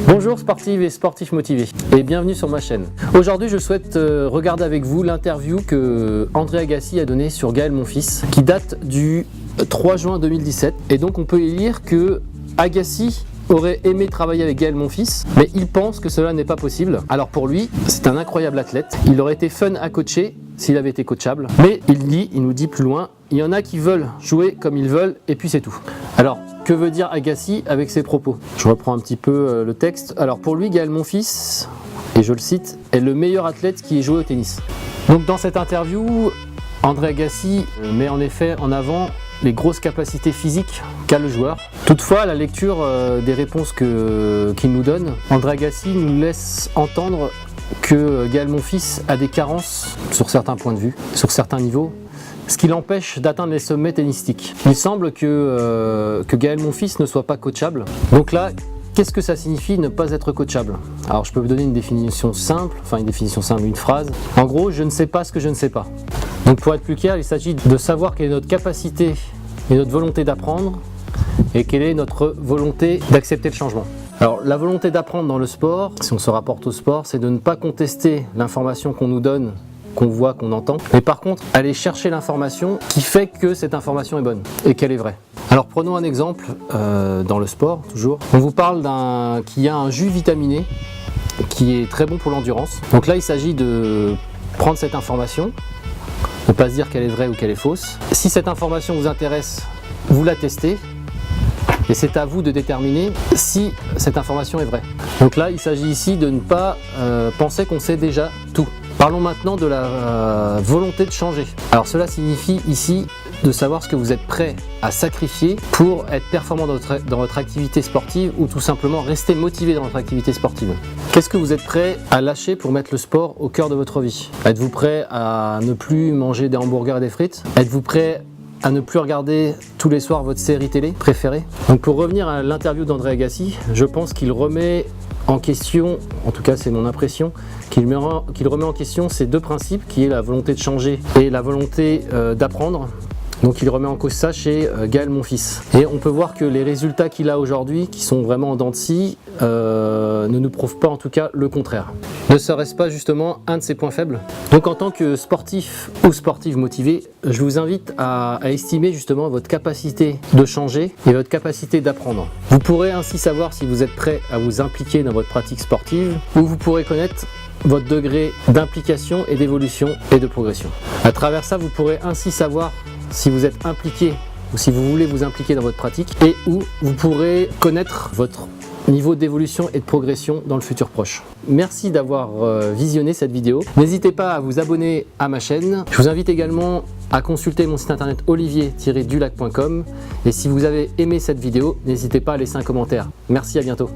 Bonjour sportives et sportifs motivés et bienvenue sur ma chaîne. Aujourd'hui je souhaite regarder avec vous l'interview que André Agassi a donnée sur Gaël Monfils qui date du 3 juin 2017 et donc on peut y lire que Agassi aurait aimé travailler avec Gaël Monfils, mais il pense que cela n'est pas possible. Alors pour lui, c'est un incroyable athlète. Il aurait été fun à coacher s'il avait été coachable. Mais il nous dit plus loin, il y en a qui veulent jouer comme ils veulent et puis c'est tout. Alors, que veut dire Agassi avec ses propos? Je reprends un petit peu le texte. Alors pour lui, Gaël Monfils, et je le cite, est le meilleur athlète qui ait joué au tennis. Donc dans cette interview, André Agassi met en effet en avant les grosses capacités physiques qu'a le joueur. Toutefois, à la lecture des réponses qu'il nous donne, André Agassi nous laisse entendre que Gaël Monfils a des carences sur certains points de vue, sur certains niveaux, ce qui l'empêche d'atteindre les sommets tennistiques. Il semble que Gaël Monfils ne soit pas coachable. Donc là, qu'est-ce que ça signifie ne pas être coachable? Alors je peux vous donner une définition simple, une phrase. En gros, je ne sais pas ce que je ne sais pas. Donc pour être plus clair, il s'agit de savoir quelle est notre capacité et notre volonté d'apprendre et quelle est notre volonté d'accepter le changement. Alors la volonté d'apprendre dans le sport, si on se rapporte au sport, c'est de ne pas contester l'information qu'on nous donne, qu'on voit, qu'on entend, mais par contre aller chercher l'information qui fait que cette information est bonne et qu'elle est vraie. Alors prenons un exemple dans le sport, toujours. On vous parle qu'il y a un jus vitaminé qui est très bon pour l'endurance. Donc là il s'agit de prendre cette information, ne pas se dire qu'elle est vraie ou qu'elle est fausse. Si cette information vous intéresse, vous la testez et c'est à vous de déterminer si cette information est vraie. Donc là, il s'agit ici de ne pas penser qu'on sait déjà tout. Parlons maintenant de la volonté de changer. Alors cela signifie ici de savoir ce que vous êtes prêt à sacrifier pour être performant dans votre activité sportive ou tout simplement rester motivé dans votre activité sportive. Qu'est-ce que vous êtes prêt à lâcher pour mettre le sport au cœur de votre vie? Êtes-vous prêt à ne plus manger des hamburgers et des frites? Êtes-vous prêt à ne plus regarder tous les soirs votre série télé préférée? Donc pour revenir à l'interview d'André Agassi, je pense qu'il remet en question, en tout cas c'est mon impression, qu'il remet en question ces deux principes qui est la volonté de changer et la volonté d'apprendre. Donc il remet en cause ça chez Gaël Monfils. Et on peut voir que les résultats qu'il a aujourd'hui, qui sont vraiment en dents de scie, ne nous prouvent pas en tout cas le contraire. Ne serait-ce pas justement un de ses points faibles? Donc en tant que sportif ou sportive motivé, je vous invite à estimer justement votre capacité de changer et votre capacité d'apprendre. Vous pourrez ainsi savoir si vous êtes prêt à vous impliquer dans votre pratique sportive ou vous pourrez connaître votre degré d'implication et d'évolution et de progression. À travers ça, vous pourrez ainsi savoir si vous êtes impliqué ou si vous voulez vous impliquer dans votre pratique et où vous pourrez connaître votre niveau d'évolution et de progression dans le futur proche. Merci d'avoir visionné cette vidéo. N'hésitez pas à vous abonner à ma chaîne. Je vous invite également à consulter mon site internet olivier-dulac.com et si vous avez aimé cette vidéo, n'hésitez pas à laisser un commentaire. Merci, à bientôt.